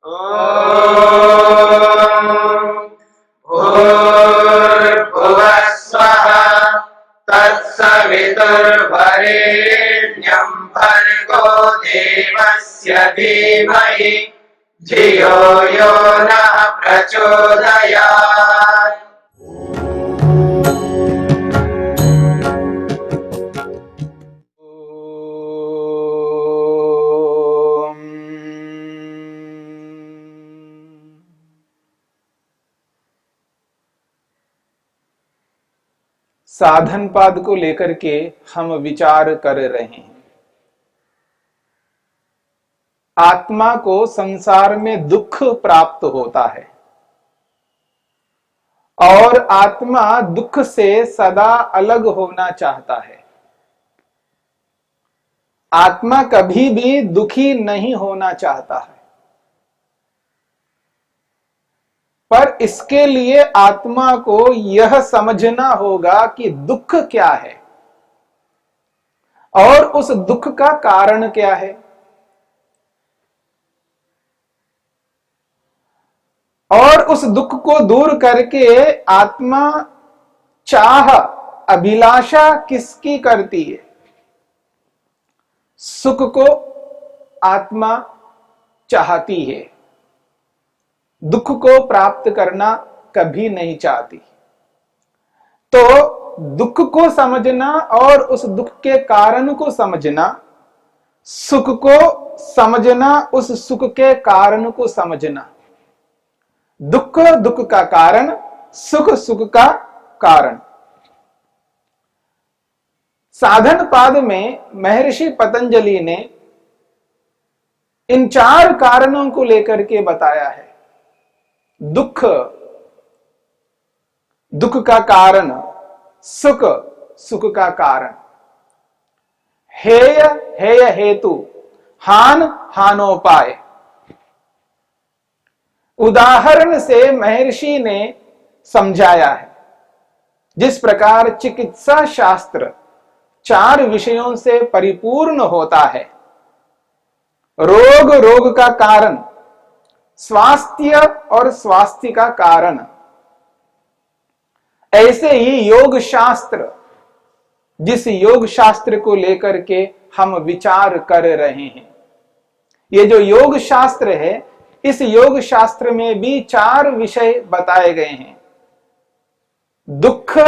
भूर्भुवः स्वः तत्सवितुर्वरेण्यं भर्गो देवस्य धीमहि धियो यो नः प्रचोदयात्। साधन पाद को लेकर के हम विचार कर रहे हैं। आत्मा को संसार में दुख प्राप्त होता है और आत्मा दुख से सदा अलग होना चाहता है। आत्मा कभी भी दुखी नहीं होना चाहता है, पर इसके लिए आत्मा को यह समझना होगा कि दुख क्या है और उस दुख का कारण क्या है। और उस दुख को दूर करके आत्मा चाह अभिलाषा किसकी करती है? सुख को आत्मा चाहती है, दुख को प्राप्त करना कभी नहीं चाहती। तो दुख को समझना और उस दुख के कारण को समझना, सुख को समझना, उस सुख के कारण को समझना। दुख दुख का कारण, सुख सुख का कारण। साधन पाद में महर्षि पतंजलि ने इन 4 कारणों को लेकर के बताया है। दुख दुख का कारण, सुख सुख का कारण, हेय हेय हेतु, हान हानोपाय। उदाहरण से महर्षि ने समझाया है। जिस प्रकार चिकित्सा शास्त्र 4 विषयों से परिपूर्ण होता है, रोग रोग का कारण, स्वास्थ्य और स्वास्थ्य का कारण, ऐसे ही योग शास्त्र, जिस योग शास्त्र को लेकर के हम विचार कर रहे हैं, ये जो योग शास्त्र है, इस योग शास्त्र में भी 4 विषय बताए गए हैं। दुख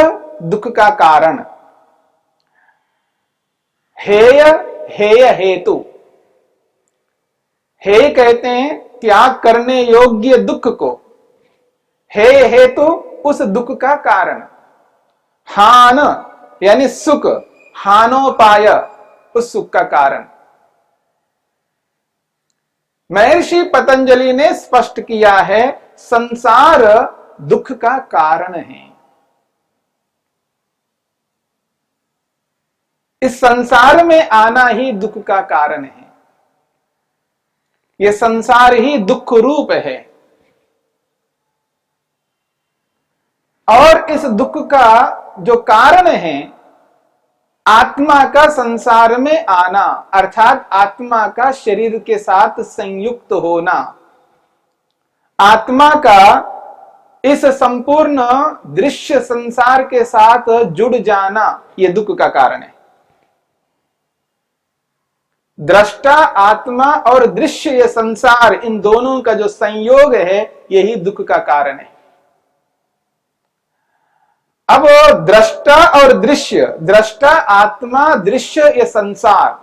दुख का कारण, हेय हेय हेतु। हेय कहते हैं त्याग करने योग्य दुख को, हेय हेतु उस दुख का कारण, हान यानी सुख, हानोपाय उस सुख का कारण। महर्षि पतंजलि ने स्पष्ट किया है, संसार दुख का कारण है। इस संसार में आना ही दुख का कारण है। यह संसार ही दुख रूप है और इस दुख का जो कारण है, आत्मा का संसार में आना, अर्थात आत्मा का शरीर के साथ संयुक्त होना, आत्मा का इस संपूर्ण दृश्य संसार के साथ जुड़ जाना, यह दुख का कारण है। दृष्टा आत्मा और दृश्य ये संसार, इन दोनों का जो संयोग है, यही दुख का कारण है। अब दृष्टा और दृश्य, दृष्टा आत्मा, दृश्य ये संसार,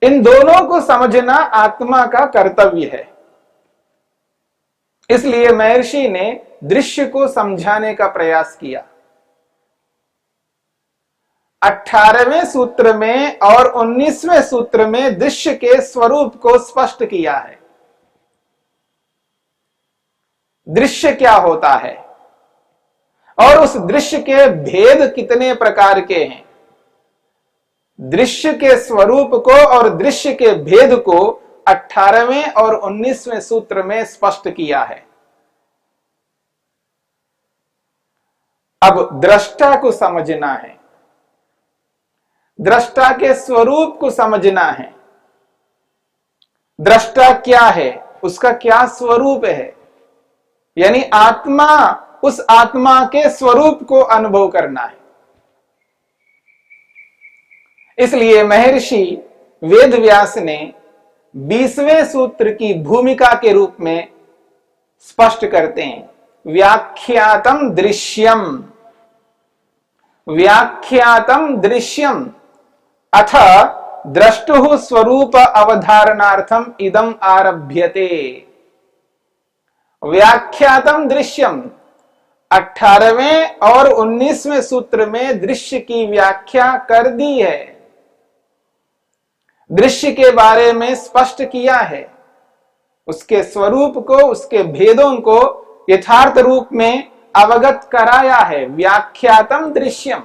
इन दोनों को समझना आत्मा का कर्तव्य है। इसलिए महर्षि ने दृश्य को समझाने का प्रयास किया। 18वें सूत्र में और 19वें सूत्र में दृश्य के स्वरूप को स्पष्ट किया है। दृश्य क्या होता है और उस दृश्य के भेद कितने प्रकार के हैं। दृश्य के स्वरूप को और दृश्य के भेद को 18वें और 19वें सूत्र में स्पष्ट किया है। अब दृष्टा को समझना है, दृष्टा के स्वरूप को समझना है, दृष्टा क्या है, उसका क्या स्वरूप है, यानी आत्मा, उस आत्मा के स्वरूप को अनुभव करना है। इसलिए महर्षि वेदव्यास ने 20वें सूत्र की भूमिका के रूप में स्पष्ट करते हैं, व्याख्यातम दृश्यम, व्याख्यातम दृश्यम अथ द्रष्टुः स्वरूप अवधारणार्थम इदम आरभ्यते। व्याख्यातम दृश्यम, 18वें और 19वें सूत्र में दृश्य की व्याख्या कर दी है, दृश्य के बारे में स्पष्ट किया है, उसके स्वरूप को, उसके भेदों को यथार्थ रूप में अवगत कराया है। व्याख्यातम दृश्यम,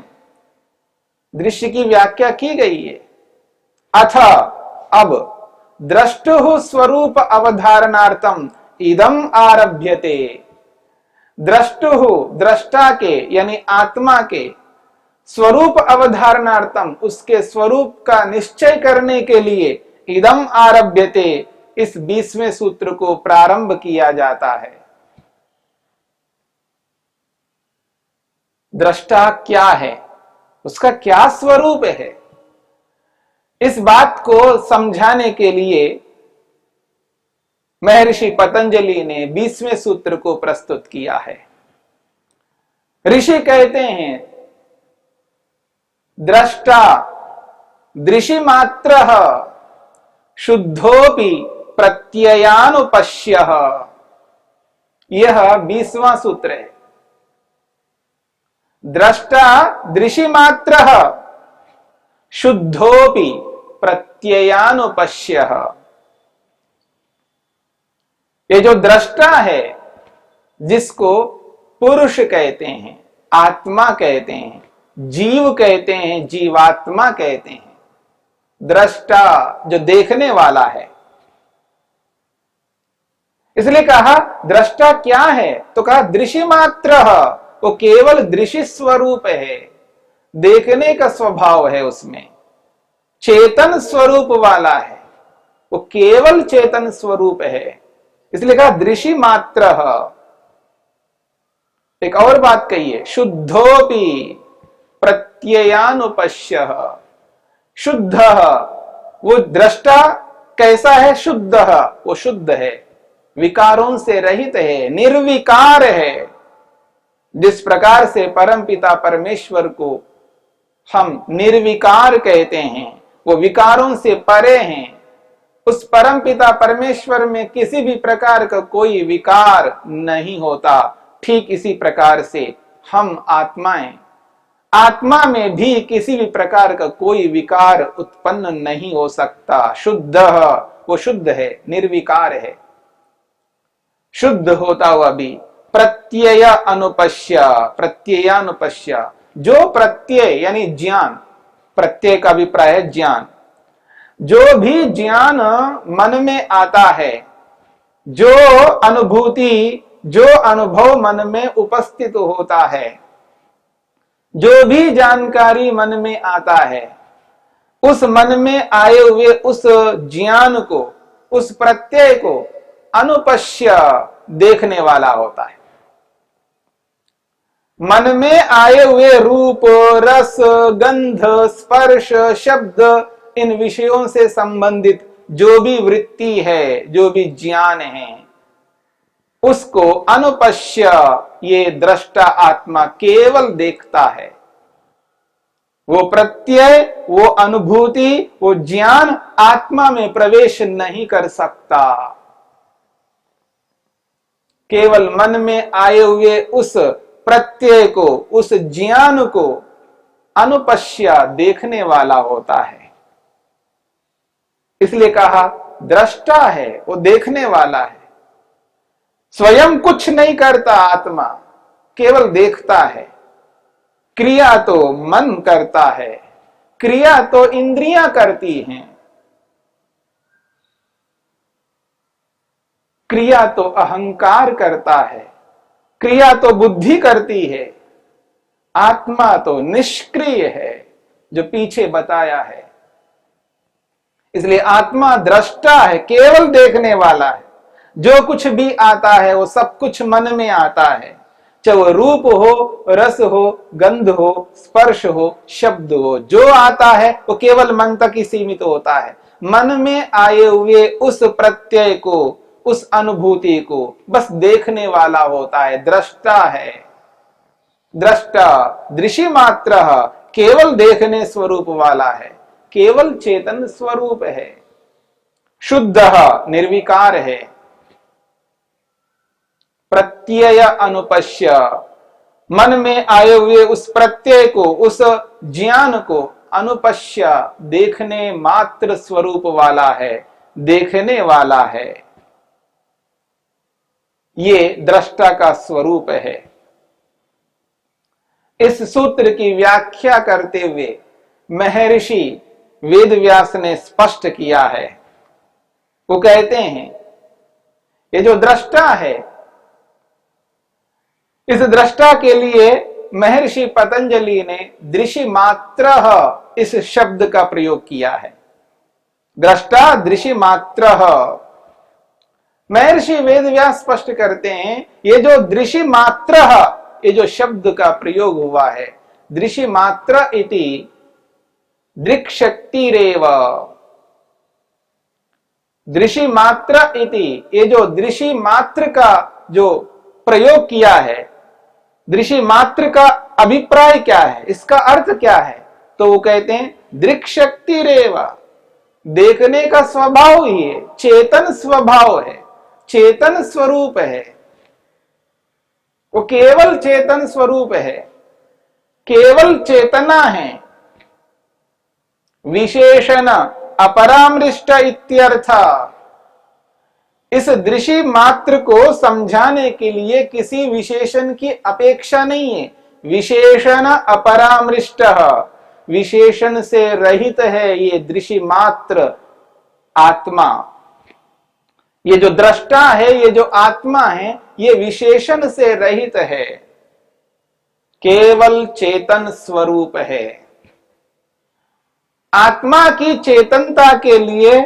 दृश्य की व्याख्या की गई है। अथ, अब द्रष्टुः स्वरूप अवधारणार्थम इदम आरभ्यते। द्रष्टुः, दृष्टा के यानी आत्मा के स्वरूप अवधारणार्थम, उसके स्वरूप का निश्चय करने के लिए इदम आरभ्यते, इस 20वें सूत्र को प्रारंभ किया जाता है। दृष्टा क्या है, उसका क्या स्वरूप है, इस बात को समझाने के लिए महर्षि पतंजलि ने 20वें सूत्र को प्रस्तुत किया है। ऋषि कहते हैं, दृष्टा दृशिमात्रः शुद्धोपि प्रत्ययानुपश्यः। यह 20वां सूत्र है। दृष्टा दृशिमात्रः शुद्धोपि प्रत्ययानुपश्यः। ये जो दृष्टा है, जिसको पुरुष कहते हैं, आत्मा कहते हैं, जीव कहते हैं, जीवात्मा कहते हैं, दृष्टा जो देखने वाला है, इसलिए कहा दृष्टा क्या है, तो कहा दृशिमात्र, वो केवल दृश्य स्वरूप है, देखने का स्वभाव है, उसमें चेतन स्वरूप वाला है, वो केवल चेतन स्वरूप है, इसलिए कहा दृश्य मात्र। एक और बात कहिए, शुद्धोपि प्रत्ययानुपश्य। शुद्ध, वो दृष्टा कैसा है, शुद्ध, वो शुद्ध है, विकारों से रहित है, निर्विकार है। जिस प्रकार से परमपिता परमेश्वर को हम निर्विकार कहते हैं, वो विकारों से परे हैं, उस परमपिता परमेश्वर में किसी भी प्रकार का कोई विकार नहीं होता। ठीक इसी प्रकार से हम आत्माएं, आत्मा में भी किसी भी प्रकार का कोई विकार उत्पन्न नहीं हो सकता। शुद्ध, वो शुद्ध है, निर्विकार है, शुद्ध होता हुआ भी प्रत्यय अनुपश्य, प्रत्ययानुपश्य, जो प्रत्यय यानी ज्ञान, प्रत्यय का अभिप्राय है ज्ञान, जो भी ज्ञान मन में आता है, जो अनुभूति, जो अनुभव मन में उपस्थित होता है, जो भी जानकारी मन में आता है, उस मन में आए हुए उस ज्ञान को, उस प्रत्यय को अनुपश्य, देखने वाला होता है। मन में आए हुए रूप, रस, गंध, स्पर्श, शब्द, इन विषयों से संबंधित जो भी वृत्ति है, जो भी ज्ञान है, उसको अनुपश्य, ये दृष्टा आत्मा केवल देखता है। वो प्रत्यय, वो अनुभूति, वो ज्ञान आत्मा में प्रवेश नहीं कर सकता। केवल मन में आए हुए उस प्रत्यय को, उस ज्ञान को अनुपश्य, देखने वाला होता है। इसलिए कहा दृष्टा है, वो देखने वाला है, स्वयं कुछ नहीं करता आत्मा, केवल देखता है। क्रिया तो मन करता है, क्रिया तो इंद्रियां करती हैं, क्रिया तो अहंकार करता है, क्रिया तो बुद्धि करती है, आत्मा तो निष्क्रिय है, जो पीछे बताया है। इसलिए आत्मा दृष्टा है, केवल देखने वाला है। जो कुछ भी आता है वो सब कुछ मन में आता है, चाहे वो रूप हो, रस हो, गंध हो, स्पर्श हो, शब्द हो, जो आता है वो केवल मन तक ही सीमित होता है। मन में आए हुए उस प्रत्यय को, उस अनुभूति को बस देखने वाला होता है, दृष्टा है। दृष्टा दृश्य मात्र केवल देखने स्वरूप वाला है, केवल चेतन स्वरूप है, शुद्ध निर्विकार है। प्रत्यय अनुपश्य, मन में आए हुए उस प्रत्यय को, उस ज्ञान को अनुपश्य, देखने मात्र स्वरूप वाला है, देखने वाला है। ये दृष्टा का स्वरूप है। इस सूत्र की व्याख्या करते हुए महर्षि वेदव्यास ने स्पष्ट किया है। वो कहते हैं ये जो दृष्टा है, इस दृष्टा के लिए महर्षि पतंजलि ने दृश्य मात्र इस शब्द का प्रयोग किया है। दृष्टा दृश्य मात्र। महर्षि वेदव्यास स्पष्ट करते हैं ये जो दृश्य मात्र, ये जो शब्द का प्रयोग हुआ है, दृश्य मात्र इति दृक्शक्तिरेव। दृश्य मात्र इति, ये जो दृश्य मात्र का जो प्रयोग किया है, दृश्य मात्र का अभिप्राय क्या है, इसका अर्थ क्या है? तो वो कहते हैं दृक्शक्तिरेव, देखने का स्वभाव ही है, चेतन स्वभाव है, चेतन स्वरूप है। वो केवल चेतन स्वरूप है, केवल चेतना है। विशेषण अपरामृष्ट इत्यर्थ। इस दृश्य मात्र को समझाने के लिए किसी विशेषण की अपेक्षा नहीं है। विशेषण अपरामृष्ट, विशेषण से रहित है ये दृश्य मात्र आत्मा। ये जो दृष्टा है, ये जो आत्मा है, ये विशेषण से रहित है, केवल चेतन स्वरूप है। आत्मा की चेतनता के लिए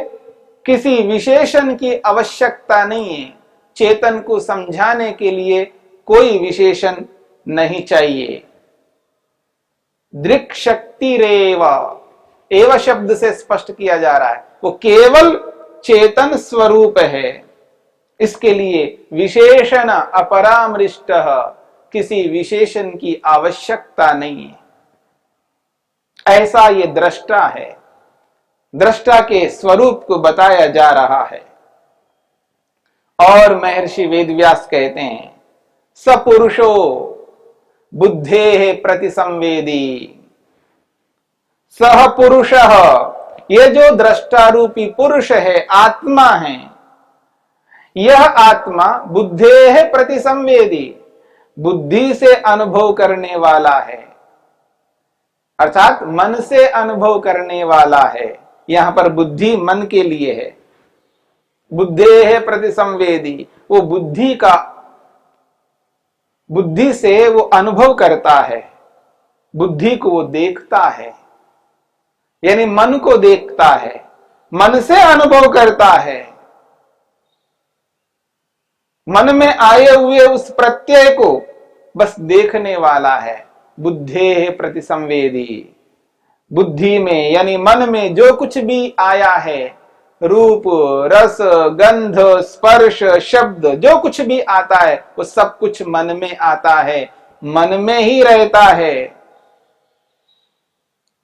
किसी विशेषण की आवश्यकता नहीं है। चेतन को समझाने के लिए कोई विशेषण नहीं चाहिए। दृक् शक्तिरेव, एव शब्द से स्पष्ट किया जा रहा है, वो केवल चेतन स्वरूप है। इसके लिए विशेषण अपरामृष्ट, किसी विशेषण की आवश्यकता नहीं है। ऐसा ये दृष्टा है। दृष्टा के स्वरूप को बताया जा रहा है। और महर्षि वेदव्यास कहते हैं सपुरुषो बुद्धे प्रतिसंवेदी। सह पुरुष, ये जो दृष्टा रूपी पुरुष है, आत्मा है, यह आत्मा बुद्धे प्रतिसंवेदी, बुद्धि से अनुभव करने वाला है, अर्थात मन से अनुभव करने वाला है। यहां पर बुद्धि मन के लिए है। बुद्धे प्रतिसंवेदी, वो बुद्धि से वो अनुभव करता है, बुद्धि को वो देखता है, यानी मन को देखता है, मन से अनुभव करता है। मन में आए हुए उस प्रत्यय को बस देखने वाला है। बुद्धे प्रतिसंवेदी, बुद्धि में यानी मन में जो कुछ भी आया है, रूप, रस, गंध, स्पर्श, शब्द, जो कुछ भी आता है वो सब कुछ मन में आता है, मन में ही रहता है।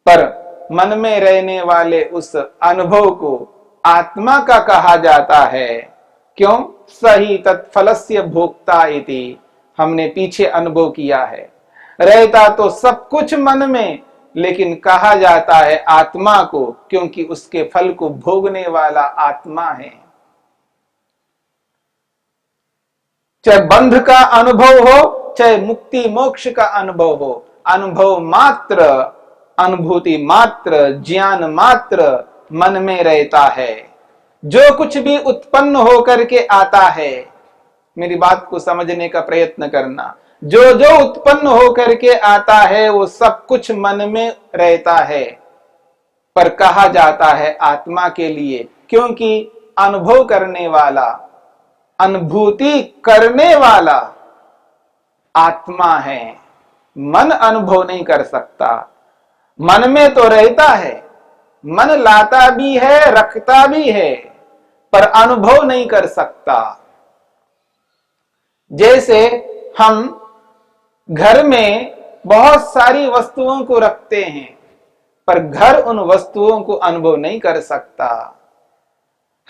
पर मन में रहने वाले उस अनुभव को आत्मा का कहा जाता है। क्यों? सही तत्फलस्य भोक्ता इति, हमने पीछे अनुभव किया है। रहता तो सब कुछ मन में, लेकिन कहा जाता है आत्मा को, क्योंकि उसके फल को भोगने वाला आत्मा है। चाहे बंध का अनुभव हो, चाहे मुक्ति मोक्ष का अनुभव हो, अनुभव मात्र, अनुभूति मात्र, ज्ञान मात्र मन में रहता है। जो कुछ भी उत्पन्न होकर के आता है, मेरी बात को समझने का प्रयत्न करना, जो जो उत्पन्न होकर के आता है वो सब कुछ मन में रहता है, पर कहा जाता है आत्मा के लिए, क्योंकि अनुभव करने वाला, अनुभूति करने वाला आत्मा है। मन अनुभव नहीं कर सकता। मन में तो रहता है, मन लाता भी है, रखता भी है, पर अनुभव नहीं कर सकता। जैसे हम घर में बहुत सारी वस्तुओं को रखते हैं, पर घर उन वस्तुओं को अनुभव नहीं कर सकता।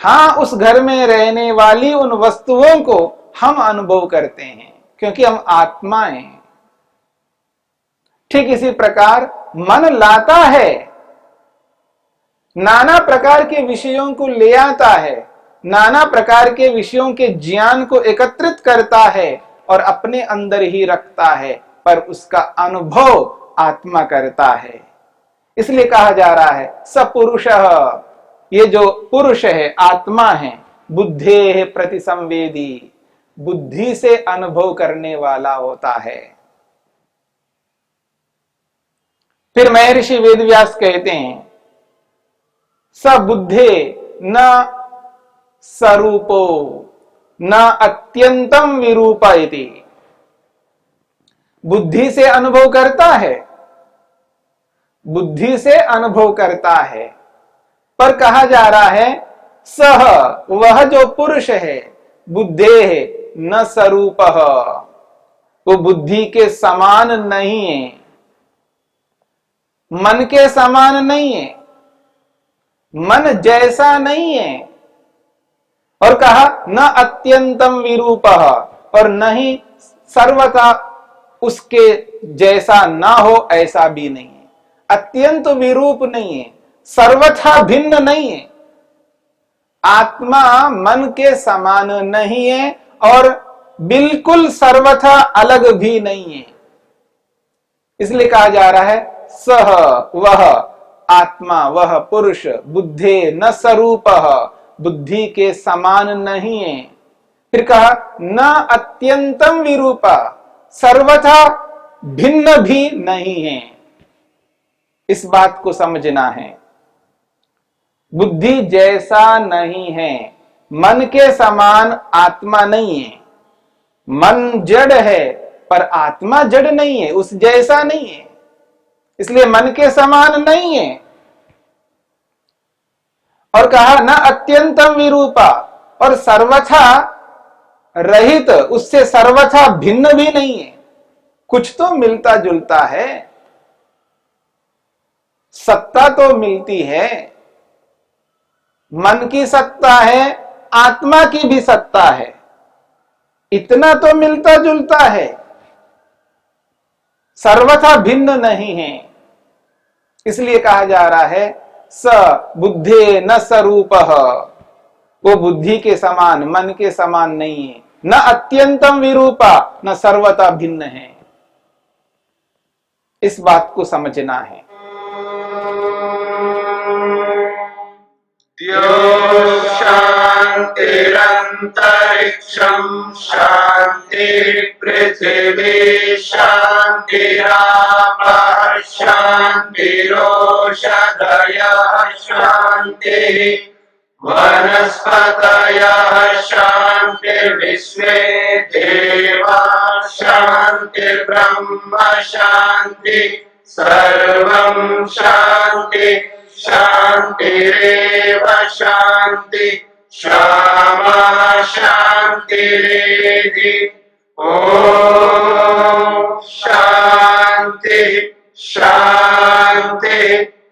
हां, उस घर में रहने वाली उन वस्तुओं को हम अनुभव करते हैं, क्योंकि हम आत्मा हैं। ठीक इसी प्रकार मन लाता है, नाना प्रकार के विषयों को ले आता है, नाना प्रकार के विषयों के ज्ञान को एकत्रित करता है और अपने अंदर ही रखता है, पर उसका अनुभव आत्मा करता है। इसलिए कहा जा रहा है सपुरुषः, ये जो पुरुष है, आत्मा है, बुद्धेः प्रतिसंवेदी, बुद्धि से अनुभव करने वाला होता है। फिर महर्षि वेदव्यास कहते हैं स बुद्धे न स्वरूपो न अत्यंतम विरूपयति। बुद्धि से अनुभव करता है, बुद्धि से अनुभव करता है, पर कहा जा रहा है सह, वह जो पुरुष है, बुद्धेः न स्वरूपः, वो बुद्धि के समान नहीं है, मन के समान नहीं है, मन जैसा नहीं है। और कहा न अत्यंतम विरूपः, और न ही सर्वथा उसके जैसा ना हो ऐसा भी नहीं है। अत्यंत विरूप नहीं है, सर्वथा भिन्न नहीं है। आत्मा मन के समान नहीं है और बिल्कुल सर्वथा अलग भी नहीं है। इसलिए कहा जा रहा है सह, वह आत्मा, वह पुरुष, बुद्धे न स्वरूपः, बुद्धि के समान नहीं है। फिर कहा न अत्यंतम विरूपा, सर्वथा भिन्न भी नहीं है। इस बात को समझना है, बुद्धि जैसा नहीं है, मन के समान आत्मा नहीं है। मन जड़ है पर आत्मा जड़ नहीं है, उस जैसा नहीं है, इसलिए मन के समान नहीं है। और कहा न अत्यंतम विरूपा, और सर्वथा रहित, उससे सर्वथा भिन्न भी नहीं है। कुछ तो मिलता जुलता है, सत्ता तो मिलती है, मन की सत्ता है, आत्मा की भी सत्ता है, इतना तो मिलता जुलता है, सर्वथा भिन्न नहीं है। इसलिए कहा जा रहा है स बुद्धे न स्वरूपः, वो बुद्धि के समान, मन के समान नहीं है। न अत्यंतम विरूपा, न सर्वथा भिन्न है। इस बात को समझना है। शांतिरंतरिक्षं शांति पृथिवी शांतिरापः शांतिरोषधयः शांतिः वनस्पतयः शांतिर्विश्वे देवाः शांतिर्ब्रह्म शांति सर्वं शांति शांतिरेव शांति क्षमा शांतिरेधि। ओम शांति शांति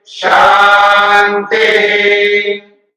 शांति।